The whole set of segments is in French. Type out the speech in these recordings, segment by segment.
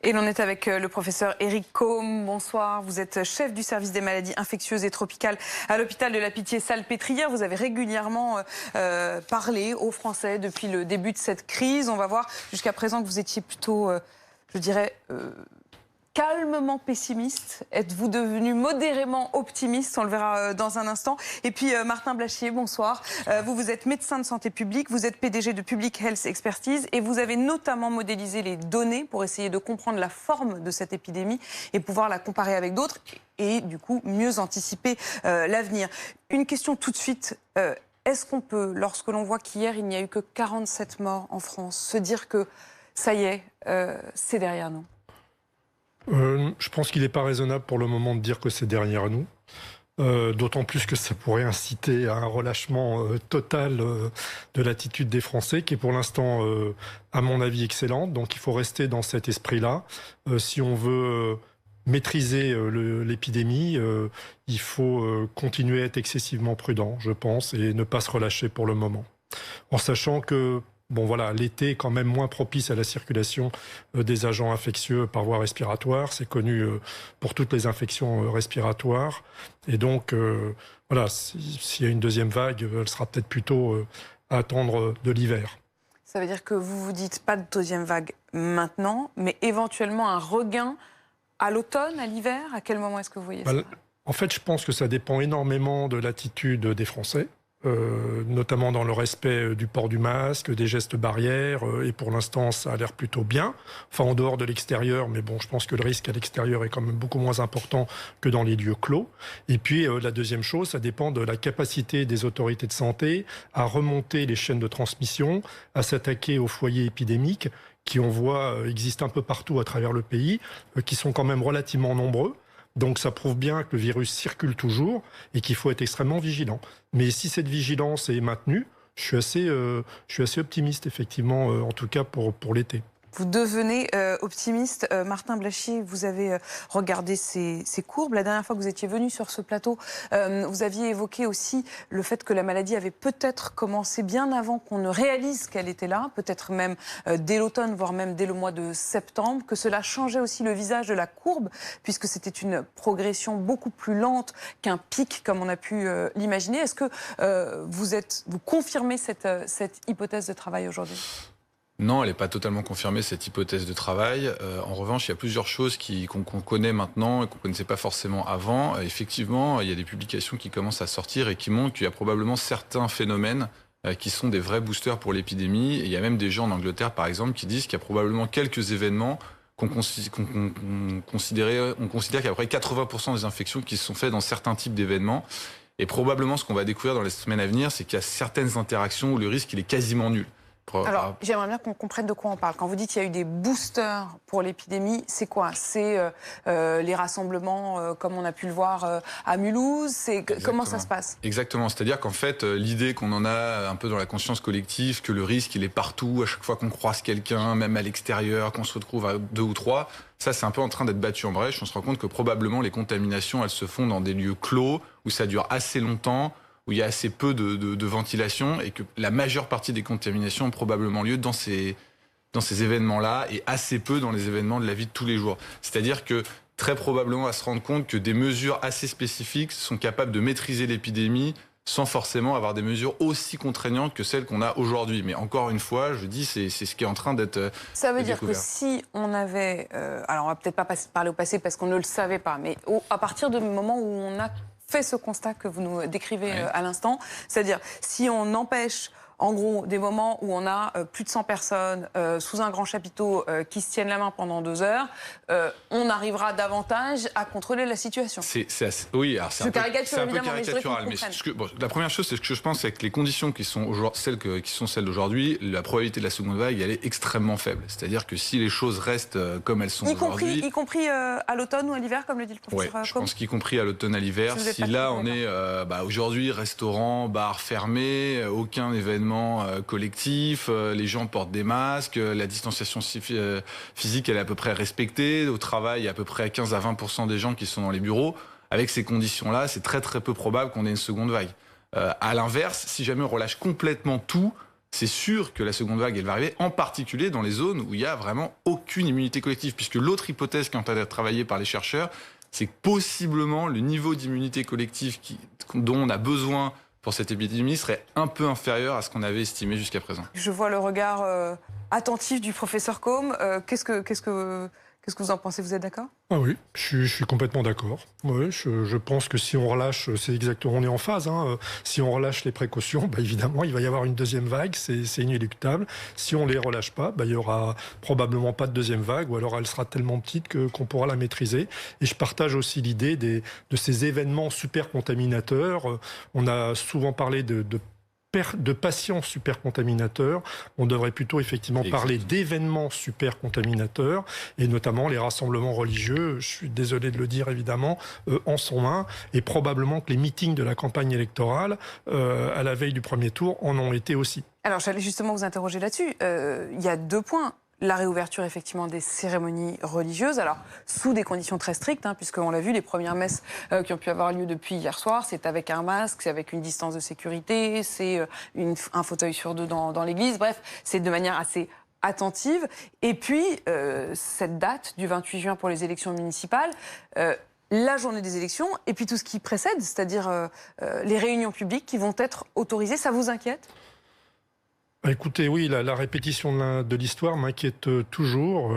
Et l'on est avec le professeur Éric Côme. Bonsoir, vous êtes chef du service des maladies infectieuses et tropicales à l'hôpital de la Pitié-Salpêtrière. Vous avez régulièrement parlé aux Français depuis le début de cette crise. On va voir jusqu'à présent que vous étiez plutôt, je dirais, calmement pessimiste. Êtes-vous devenu modérément optimiste? On le verra dans un instant. Et puis Martin Blachier, bonsoir. Vous êtes médecin de santé publique, vous êtes PDG de Public Health Expertise et vous avez notamment modélisé les données pour essayer de comprendre la forme de cette épidémie et pouvoir la comparer avec d'autres et du coup mieux anticiper l'avenir. Une question tout de suite. Est-ce qu'on peut, lorsque l'on voit qu'hier il n'y a eu que 47 morts en France, se dire que ça y est, c'est derrière nous? Je pense qu'il n'est pas raisonnable pour le moment de dire que c'est derrière nous. D'autant plus que ça pourrait inciter à un relâchement total de l'attitude des Français, qui est pour l'instant, à mon avis, excellente. Donc il faut rester dans cet esprit-là. Si on veut maîtriser l'épidémie, il faut continuer à être excessivement prudent, je pense, et ne pas se relâcher pour le moment. En sachant que bon voilà, l'été est quand même moins propice à la circulation des agents infectieux par voie respiratoire. C'est connu pour toutes les infections respiratoires. Et donc, voilà, s'il y a une deuxième vague, elle sera peut-être plutôt à attendre de l'hiver. Ça veut dire que vous vous dites pas de deuxième vague maintenant, mais éventuellement un regain à l'automne, à l'hiver? À quel moment est-ce que vous voyez ça? En fait, je pense que ça dépend énormément de l'attitude des Français. Notamment dans le respect du port du masque, des gestes barrières, et pour l'instant ça a l'air plutôt bien, enfin en dehors de l'extérieur, mais bon, je pense que le risque à l'extérieur est quand même beaucoup moins important que dans les lieux clos. Et puis la deuxième chose, ça dépend de la capacité des autorités de santé à remonter les chaînes de transmission, à s'attaquer aux foyers épidémiques qui, on voit, existent un peu partout à travers le pays, qui sont quand même relativement nombreux. Donc ça prouve bien que le virus circule toujours et qu'il faut être extrêmement vigilant. Mais si cette vigilance est maintenue, je suis assez optimiste, effectivement, en tout cas pour l'été. Vous devenez optimiste. Martin Blachier, vous avez regardé ces courbes. La dernière fois que vous étiez venu sur ce plateau, vous aviez évoqué aussi le fait que la maladie avait peut-être commencé bien avant qu'on ne réalise qu'elle était là, peut-être même dès l'automne, voire même dès le mois de septembre, que cela changeait aussi le visage de la courbe, puisque c'était une progression beaucoup plus lente qu'un pic, comme on a pu l'imaginer. Est-ce que vous confirmez cette hypothèse de travail aujourd'hui ? Non, elle n'est pas totalement confirmée, cette hypothèse de travail. En revanche, il y a plusieurs choses qu'on connaît maintenant et qu'on ne connaissait pas forcément avant. Effectivement, il y a des publications qui commencent à sortir et qui montrent qu'il y a probablement certains phénomènes qui sont des vrais boosters pour l'épidémie. Et il y a même des gens en Angleterre, par exemple, qui disent qu'il y a probablement quelques événements on considère qu'à peu près 80% des infections qui se sont faites dans certains types d'événements. Et probablement, ce qu'on va découvrir dans les semaines à venir, c'est qu'il y a certaines interactions où le risque il est quasiment nul. Alors, j'aimerais bien qu'on comprenne de quoi on parle. Quand vous dites qu'il y a eu des boosters pour l'épidémie, c'est quoi? C'est les rassemblements comme on a pu le voir à Mulhouse? Comment ça se passe? Exactement. C'est-à-dire qu'en fait, l'idée qu'on en a un peu dans la conscience collective, que le risque, il est partout, à chaque fois qu'on croise quelqu'un, même à l'extérieur, qu'on se retrouve à 2 ou 3, ça, c'est un peu en train d'être battu en brèche. On se rend compte que probablement les contaminations, elles se font dans des lieux clos, où ça dure assez longtemps, où il y a assez peu de ventilation et que la majeure partie des contaminations ont probablement lieu dans ces événements-là et assez peu dans les événements de la vie de tous les jours. C'est-à-dire que très probablement à se rendre compte que des mesures assez spécifiques sont capables de maîtriser l'épidémie sans forcément avoir des mesures aussi contraignantes que celles qu'on a aujourd'hui. Mais encore une fois, je dis, c'est ce qui est en train d'être Ça veut dire découvert. que si on avait... alors on va peut-être pas parler au passé parce qu'on ne le savait pas, mais à partir du moment où on a fait ce constat que vous nous décrivez à l'instant, c'est-à-dire si on empêche en gros des moments où on a plus de 100 personnes sous un grand chapiteau qui se tiennent la main pendant 2 heures, on arrivera davantage à contrôler la situation. Oui, alors c'est un peu caricatural, mais la première chose, c'est ce que je pense, c'est que les conditions qui sont celles d'aujourd'hui, la probabilité de la seconde vague, elle est extrêmement faible. C'est-à-dire que si les choses restent comme elles sont aujourd'hui... Y compris à l'automne ou à l'hiver, comme le dit le professeur Côme. Je pense qu'y compris à l'automne, à l'hiver. Si là, on est aujourd'hui, restaurants, bars fermés, aucun événement collectif, les gens portent des masques, la distanciation physique elle est à peu près respectée, au travail il y a à peu près 15 à 20% des gens qui sont dans les bureaux. Avec ces conditions-là, c'est très très peu probable qu'on ait une seconde vague. À l'inverse, si jamais on relâche complètement tout, c'est sûr que la seconde vague, elle va arriver, en particulier dans les zones où il n'y a vraiment aucune immunité collective. Puisque l'autre hypothèse qui est en train d'être travaillée par les chercheurs, c'est que possiblement le niveau d'immunité collective dont on a besoin pour cette épidémie serait un peu inférieur à ce qu'on avait estimé jusqu'à présent. Je vois le regard attentif du professeur Côme. Qu'est-ce que vous en pensez? Vous êtes d'accord? Ah oui, je suis complètement d'accord. Ouais, je pense que si on relâche, c'est exactement, on est en phase. Si on relâche les précautions, évidemment, il va y avoir une deuxième vague, c'est inéluctable. Si on les relâche pas, il y aura probablement pas de deuxième vague, ou alors elle sera tellement petite qu'on pourra la maîtriser. Et je partage aussi l'idée de ces événements super contaminateurs. On a souvent parlé de patients super contaminateurs. On devrait plutôt effectivement parler d'événements super contaminateurs, et notamment les rassemblements religieux, je suis désolé de le dire évidemment, en sont un, et probablement que les meetings de la campagne électorale à la veille du premier tour en ont été aussi. Alors j'allais justement vous interroger là-dessus. Il y a 2 points. La réouverture effectivement des cérémonies religieuses, alors sous des conditions très strictes, puisqu'on l'a vu, les premières messes qui ont pu avoir lieu depuis hier soir, c'est avec un masque, c'est avec une distance de sécurité, c'est un fauteuil sur 2 dans l'église, bref, c'est de manière assez attentive. Et puis, cette date du 28 juin pour les élections municipales, la journée des élections, et puis tout ce qui précède, c'est-à-dire les réunions publiques qui vont être autorisées, ça vous inquiète ? Écoutez, oui, la répétition de l'histoire m'inquiète toujours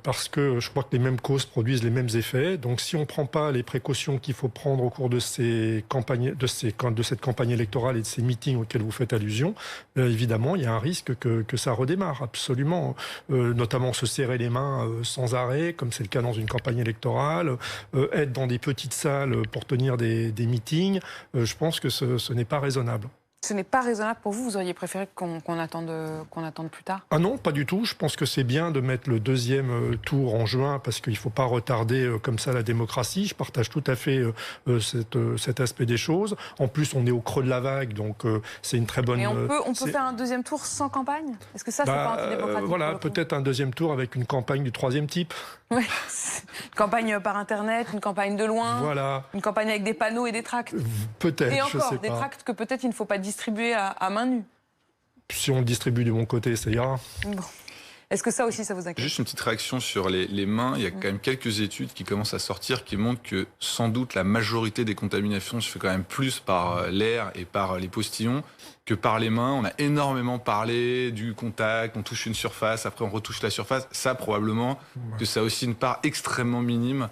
parce que je crois que les mêmes causes produisent les mêmes effets. Donc, si on ne prend pas les précautions qu'il faut prendre au cours de cette campagne électorale et de ces meetings auxquels vous faites allusion, évidemment, il y a un risque que ça redémarre, absolument. Notamment se serrer les mains sans arrêt, comme c'est le cas dans une campagne électorale, être dans des petites salles pour tenir des meetings. Je pense que ce n'est pas raisonnable. Ce n'est pas raisonnable pour vous? Vous auriez préféré qu'on attende plus tard? Ah non, pas du tout. Je pense que c'est bien de mettre le deuxième tour en juin parce qu'il ne faut pas retarder comme ça la démocratie. Je partage tout à fait cet aspect des choses. En plus, on est au creux de la vague, donc c'est une très bonne... Et on peut faire un deuxième tour sans campagne? Est-ce que ça, c'est pas antidémocratique? Voilà, peut-être un deuxième tour avec une campagne du troisième type. Oui, une campagne par Internet, une campagne de loin, voilà. Une campagne avec des panneaux et des tracts. Peut-être, et je sais encore, pas. des tracts que peut-être il ne faut pas distribuer à main nue. Si on le distribue du bon côté, ça ira. Bon. Est-ce que ça aussi, ça vous inquiète? Juste une petite réaction sur les mains. Il y a quand même quelques études qui commencent à sortir qui montrent que sans doute la majorité des contaminations se fait quand même plus par l'air et par les postillons que par les mains. On a énormément parlé du contact, on touche une surface, après on retouche la surface. Ça, probablement, que ça a aussi une part extrêmement minime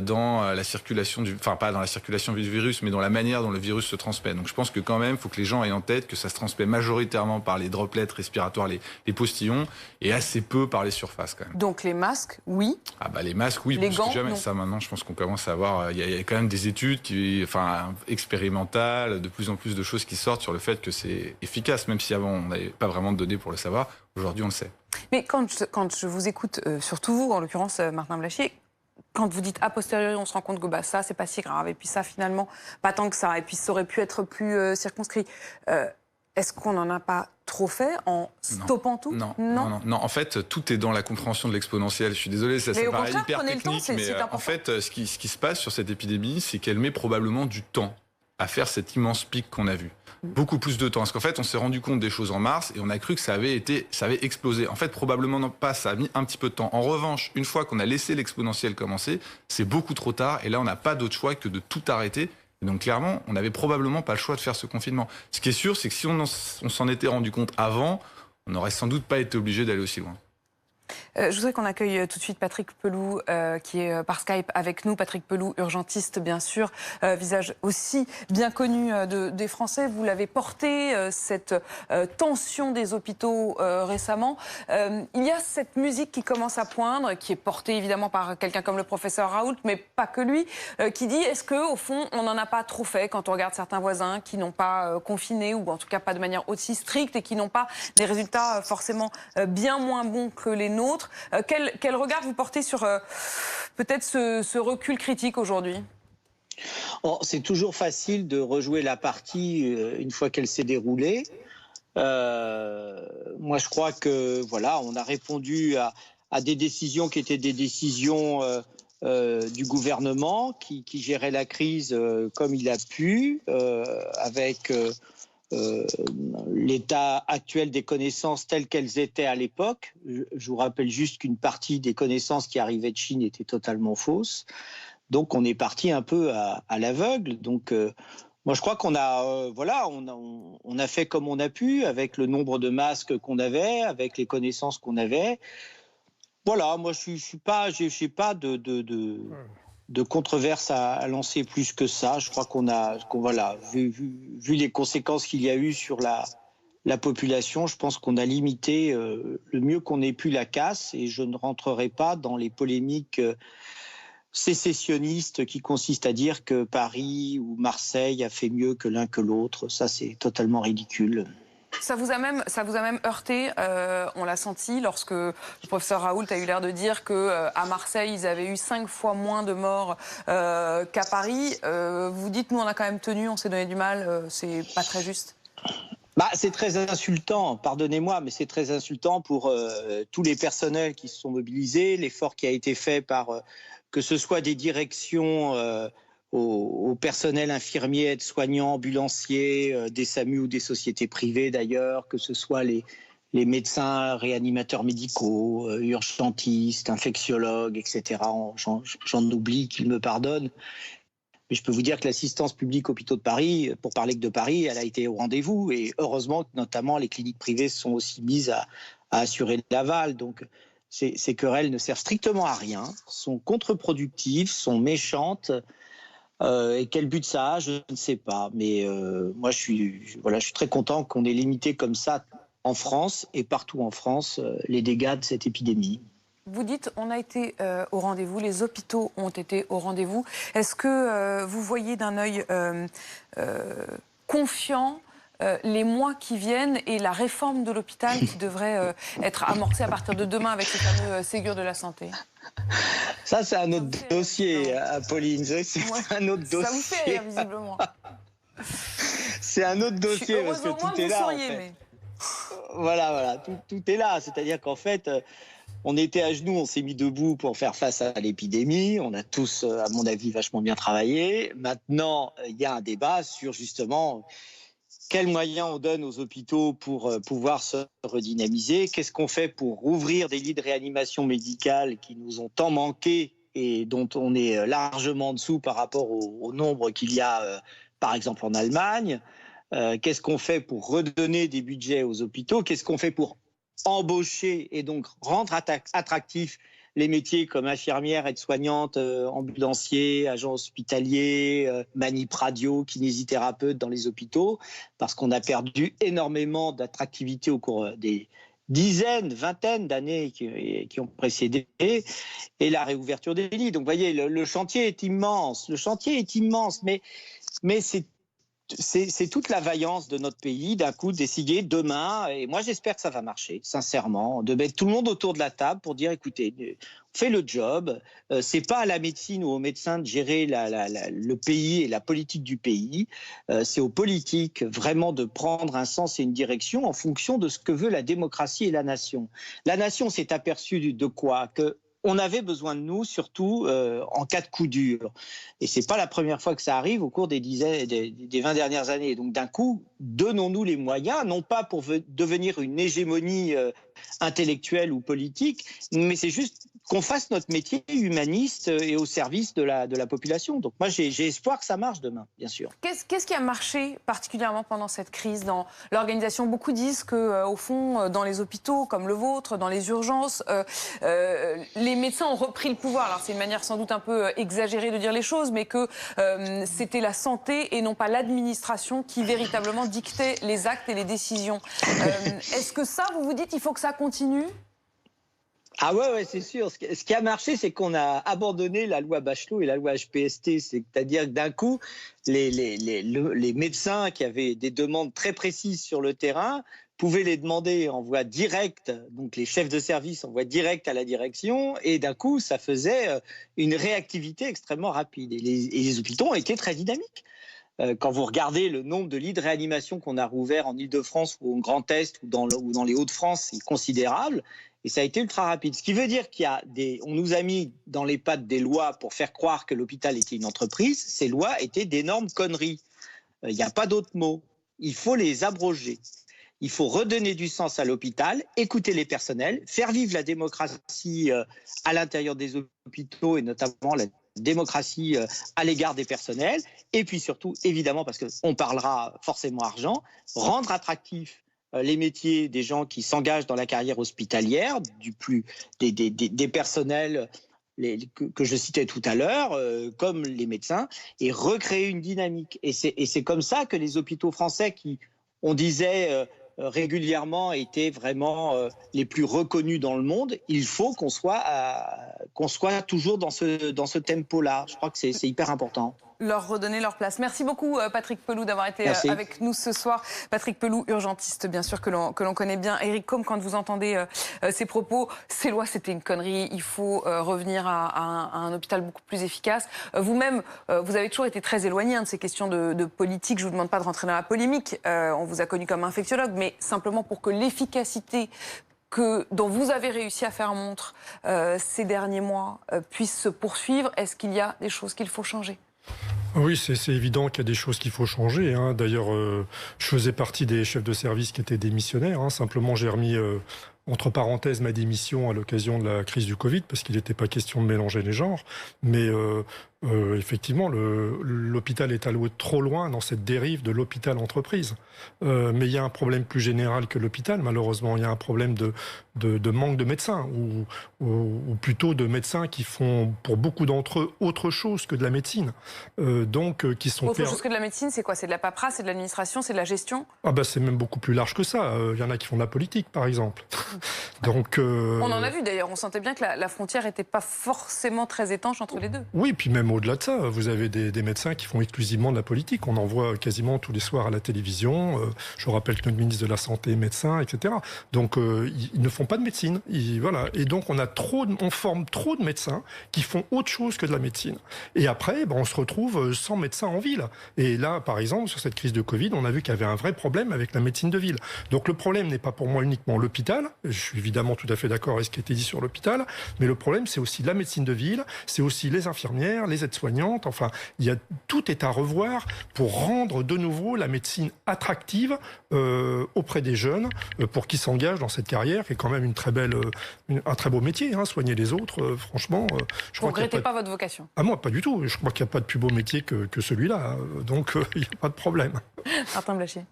dans la circulation enfin pas dans la circulation du virus, mais dans la manière dont le virus se transmet. Donc je pense que quand même, il faut que les gens aient en tête que ça se transmet majoritairement par les droplets respiratoires, les postillons, et assez peu par les surfaces quand même. Donc les masques, oui. Ah bah les masques, oui, les plus gants, que jamais. non. Ça maintenant, je pense qu'on commence à avoir, il y a quand même des études expérimentales, de plus en plus de choses qui sortent sur le fait que c'est efficace, même si avant on n'avait pas vraiment de données pour le savoir. Aujourd'hui, on le sait. Mais quand je vous écoute, surtout vous, en l'occurrence Martin Blachier, quand vous dites a posteriori, on se rend compte que ça, c'est pas si grave, et puis ça, finalement, pas tant que ça, et puis ça aurait pu être plus circonscrit. Est-ce qu'on n'en a pas trop fait en stoppant tout? Non. En fait, tout est dans la compréhension de l'exponentielle. Je suis désolé, ça paraît hyper technique, mais en fait, ce qui se passe sur cette épidémie, c'est qu'elle met probablement du temps à faire cet immense pic qu'on a vu. Beaucoup plus de temps. Parce qu'en fait, on s'est rendu compte des choses en mars et on a cru que ça avait explosé. En fait, probablement non pas, ça a mis un petit peu de temps. En revanche, une fois qu'on a laissé l'exponentielle commencer, c'est beaucoup trop tard et là, on n'a pas d'autre choix que de tout arrêter. Et donc, clairement, on n'avait probablement pas le choix de faire ce confinement. Ce qui est sûr, c'est que si on s'en était rendu compte avant, on n'aurait sans doute pas été obligé d'aller aussi loin. Je voudrais qu'on accueille tout de suite Patrick Pelloux, qui est par Skype avec nous. Patrick Pelloux, urgentiste, bien sûr, visage aussi bien connu des Français. Vous l'avez porté, cette tension des hôpitaux récemment. Il y a cette musique qui commence à poindre, qui est portée évidemment par quelqu'un comme le professeur Raoult, mais pas que lui, qui dit, est-ce qu'au fond, on n'en a pas trop fait quand on regarde certains voisins qui n'ont pas confiné, ou en tout cas pas de manière aussi stricte, et qui n'ont pas des résultats forcément bien moins bons que les nôtres. Quel regard vous portez sur peut-être ce recul critique aujourd'hui? C'est toujours facile de rejouer la partie une fois qu'elle s'est déroulée. Moi, je crois que voilà, on a répondu à des décisions qui étaient des décisions du gouvernement qui gérait la crise comme il a pu, avec l'état actuel des connaissances telles qu'elles étaient à l'époque. Je vous rappelle juste qu'une partie des connaissances qui arrivaient de Chine étaient totalement fausses. Donc on est parti un peu à l'aveugle. Donc moi je crois qu'on a, on a fait comme on a pu avec le nombre de masques qu'on avait, avec les connaissances qu'on avait. Voilà, moi je suis pas, j'ai pas de controverse à lancer plus que ça. Je crois vu les conséquences qu'il y a eu sur la population, je pense qu'on a limité le mieux qu'on ait pu la casse, et je ne rentrerai pas dans les polémiques sécessionnistes qui consistent à dire que Paris ou Marseille a fait mieux que l'un que l'autre. Ça, c'est totalement ridicule. Ça vous a même heurté, on l'a senti, lorsque le professeur Raoult a eu l'air de dire qu'à Marseille, ils avaient eu 5 fois moins de morts qu'à Paris. Vous dites, nous, on a quand même tenu, on s'est donné du mal, c'est pas très juste. C'est très insultant, pardonnez-moi, mais c'est très insultant pour tous les personnels qui se sont mobilisés, l'effort qui a été fait par, que ce soit des directions au personnel infirmier, aides-soignants, ambulanciers, des SAMU ou des sociétés privées d'ailleurs, que ce soit les médecins, réanimateurs médicaux, urgentistes, infectiologues, etc. J'en oublie, qu'ils me pardonnent. Mais je peux vous dire que l'assistance publique hôpitaux de Paris, pour parler que de Paris, elle a été au rendez-vous. Et heureusement que notamment les cliniques privées se sont aussi mises à assurer l'aval. Donc ces querelles ne servent strictement à rien, sont contre-productives, sont méchantes. Et quel but ça a, je ne sais pas. Mais moi, je suis très content qu'on ait limité comme ça en France et partout en France les dégâts de cette épidémie. Vous dites, on a été au rendez-vous, les hôpitaux ont été au rendez-vous. Est-ce que vous voyez d'un œil confiant les mois qui viennent et la réforme de l'hôpital qui devrait être amorcée à partir de demain avec le fameux Ségur de la santé? Ça, c'est un autre dossier, Pauline. C'est un autre dossier. Ça vous fait rire, visiblement. C'est un autre dossier parce que tout est là. Voilà, tout est là. C'est-à-dire qu'en fait, on était à genoux, on s'est mis debout pour faire face à l'épidémie. On a tous, à mon avis, vachement bien travaillé. Maintenant, il y a un débat sur justement quels moyens on donne aux hôpitaux pour pouvoir se redynamiser. Qu'est-ce qu'on fait pour rouvrir des lits de réanimation médicale qui nous ont tant manqué et dont on est largement en dessous par rapport au nombre qu'il y a, par exemple, en Allemagne. Qu'est-ce qu'on fait pour redonner des budgets aux hôpitaux? Qu'est-ce qu'on fait pour embaucher et donc rendre attractifs les métiers comme infirmière, aide-soignante, ambulancier, agent hospitalier, manip radio, kinésithérapeute dans les hôpitaux, parce qu'on a perdu énormément d'attractivité au cours des dizaines, vingtaines d'années qui ont précédé, et la réouverture des lits. Donc vous voyez, le chantier est immense, mais c'est toute la vaillance de notre pays d'un coup décider demain, et moi j'espère que ça va marcher, sincèrement, de mettre tout le monde autour de la table pour dire écoutez, on fait le job, c'est pas à la médecine ou aux médecins de gérer le pays et la politique du pays, c'est aux politiques vraiment de prendre un sens et une direction en fonction de ce que veut la démocratie et la nation. La nation s'est aperçue de quoi? On avait besoin de nous, surtout en cas de coup dur. Et ce n'est pas la première fois que ça arrive au cours des 20 dernières années. Donc d'un coup, donnons-nous les moyens, non pas pour devenir une hégémonie intellectuelle ou politique, mais c'est juste qu'on fasse notre métier humaniste et au service de la population. Donc moi, j'ai espoir que ça marche demain, bien sûr. Qu'est-ce qui a marché particulièrement pendant cette crise dans l'organisation? Beaucoup disent qu'au fond, dans les hôpitaux comme le vôtre, dans les urgences, les médecins ont repris le pouvoir. Alors c'est une manière sans doute un peu exagérée de dire les choses, mais que c'était la santé et non pas l'administration qui véritablement dictait les actes et les décisions. Est-ce que ça, vous vous dites, il faut que ça continue? Ah ouais, c'est sûr. Ce qui a marché, c'est qu'on a abandonné la loi Bachelot et la loi HPST. C'est-à-dire que d'un coup, les médecins qui avaient des demandes très précises sur le terrain pouvaient les demander en voie directe, donc les chefs de service en voie directe à la direction, et d'un coup, ça faisait une réactivité extrêmement rapide. Et les hôpitaux ont été très dynamiques. Quand vous regardez le nombre de lits de réanimation qu'on a rouverts en Ile-de-France ou au Grand Est ou dans les Hauts-de-France, c'est considérable. Et ça a été ultra rapide. Ce qui veut dire on nous a mis dans les pattes des lois pour faire croire que l'hôpital était une entreprise. Ces lois étaient d'énormes conneries. Il n'y a pas d'autre mot. il faut les abroger. Il faut redonner du sens à l'hôpital, écouter les personnels, faire vivre la démocratie à l'intérieur des hôpitaux et notamment la démocratie à l'égard des personnels. Et puis surtout, évidemment, parce qu'on parlera forcément argent, rendre attractif les métiers des gens qui s'engagent dans la carrière hospitalière, des personnels que je citais tout à l'heure, comme les médecins, et recréer une dynamique. Et c'est comme ça que les hôpitaux français qui, on disait régulièrement, étaient vraiment les plus reconnus dans le monde, il faut qu'on soit toujours dans ce tempo-là. Je crois que c'est hyper important. Leur redonner leur place. Merci beaucoup Patrick Pelloux d'avoir été avec nous ce soir. Patrick Pelloux, urgentiste bien sûr que l'on connaît bien. Éric Côme, quand vous entendez ces propos, ces lois c'était une connerie, il faut revenir à un hôpital beaucoup plus efficace. Vous-même, vous avez toujours été très éloigné de ces questions de politique. Je ne vous demande pas de rentrer dans la polémique, on vous a connu comme infectiologue, mais simplement pour que l'efficacité dont vous avez réussi à faire montre ces derniers mois puisse se poursuivre. Est-ce qu'il y a des choses qu'il faut changer ? Oui, c'est évident qu'il y a des choses qu'il faut changer. D'ailleurs, je faisais partie des chefs de service qui étaient démissionnaires. Simplement, j'ai remis entre parenthèses ma démission à l'occasion de la crise du Covid, parce qu'il n'était pas question de mélanger les genres. Mais effectivement, l'hôpital est allé trop loin dans cette dérive de l'hôpital-entreprise. Mais il y a un problème plus général que l'hôpital, malheureusement. Il y a un problème de manque de médecins, ou plutôt de médecins qui font, pour beaucoup d'entre eux, autre chose que de la médecine. Qui sont autre chose que de la médecine, c'est quoi? C'est de la paperasse, c'est de l'administration, c'est de la gestion? C'est même beaucoup plus large que ça. Il y en a qui font de la politique, par exemple. On en a vu d'ailleurs, on sentait bien que la frontière n'était pas forcément très étanche entre les deux. Oui, puis même au-delà de ça, vous avez des médecins qui font exclusivement de la politique. On en voit quasiment tous les soirs à la télévision. Je rappelle que notre ministre de la Santé est médecin, etc. Donc ils ne font pas de médecine. Voilà. Et donc on forme trop de médecins qui font autre chose que de la médecine. Et après, on se retrouve sans médecins en ville. Et là, par exemple, sur cette crise de Covid, on a vu qu'il y avait un vrai problème avec la médecine de ville. Donc le problème n'est pas pour moi uniquement l'hôpital. Je suis évidemment tout à fait d'accord avec ce qui a été dit sur l'hôpital. Mais le problème, c'est aussi la médecine de ville, c'est aussi les infirmières, les aides-soignantes. Enfin, tout est à revoir pour rendre de nouveau la médecine attractive auprès des jeunes, pour qu'ils s'engagent dans cette carrière qui est quand même un très beau métier. Soigner les autres, franchement. Vous ne regrettez pas votre vocation? Moi, pas du tout. Je crois qu'il n'y a pas de plus beau métier que celui-là. Donc, il n'y a pas de problème. Martin Blachier.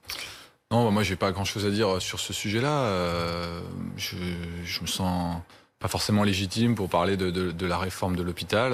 Non, moi, j'ai pas grand-chose à dire sur ce sujet-là. Je me sens pas forcément légitime pour parler de la réforme de l'hôpital.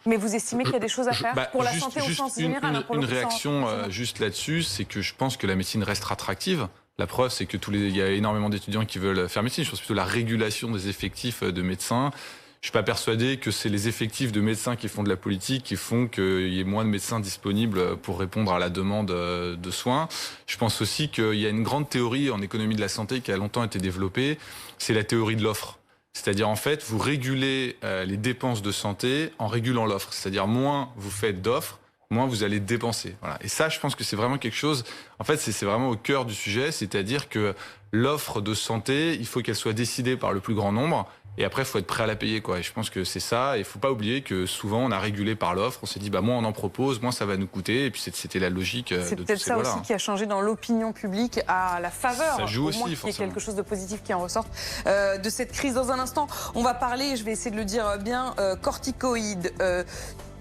Mais vous estimez qu'il y a des choses à faire pour la santé au sens général? Une réaction juste là-dessus, c'est que je pense que la médecine reste attractive. La preuve, c'est que il y a énormément d'étudiants qui veulent faire médecine. Je pense plutôt à la régulation des effectifs de médecins. Je ne suis pas persuadé que c'est les effectifs de médecins qui font de la politique qui font qu'il y ait moins de médecins disponibles pour répondre à la demande de soins. Je pense aussi qu'il y a une grande théorie en économie de la santé qui a longtemps été développée, c'est la théorie de l'offre. C'est-à-dire, en fait, vous régulez les dépenses de santé en régulant l'offre. C'est-à-dire, moins vous faites d'offres, moins vous allez dépenser. Voilà. Et ça, je pense que c'est vraiment quelque chose... En fait, c'est vraiment au cœur du sujet, c'est-à-dire que l'offre de santé, il faut qu'elle soit décidée par le plus grand nombre. Et après, il faut être prêt à la payer, quoi. Et je pense que c'est ça. Et il ne faut pas oublier que souvent, on a régulé par l'offre. On s'est dit, moins on en propose, moins ça va nous coûter. Et puis, c'était la logique de c'est peut-être ça aussi qui a changé dans l'opinion publique à la faveur. Ça joue aussi, forcément. Il y a quelque chose de positif qui en ressorte de cette crise. Dans un instant, on va parler, je vais essayer de le dire bien, corticoïdes,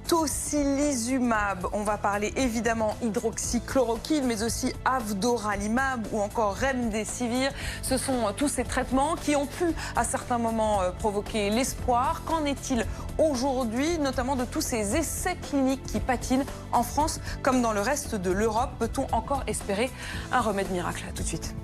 tocilizumab, on va parler évidemment hydroxychloroquine, mais aussi avdoralimab ou encore remdesivir. Ce sont tous ces traitements qui ont pu à certains moments provoquer l'espoir. Qu'en est-il aujourd'hui, notamment de tous ces essais cliniques qui patinent en France comme dans le reste de l'Europe? Peut-on encore espérer un remède miracle? À tout de suite.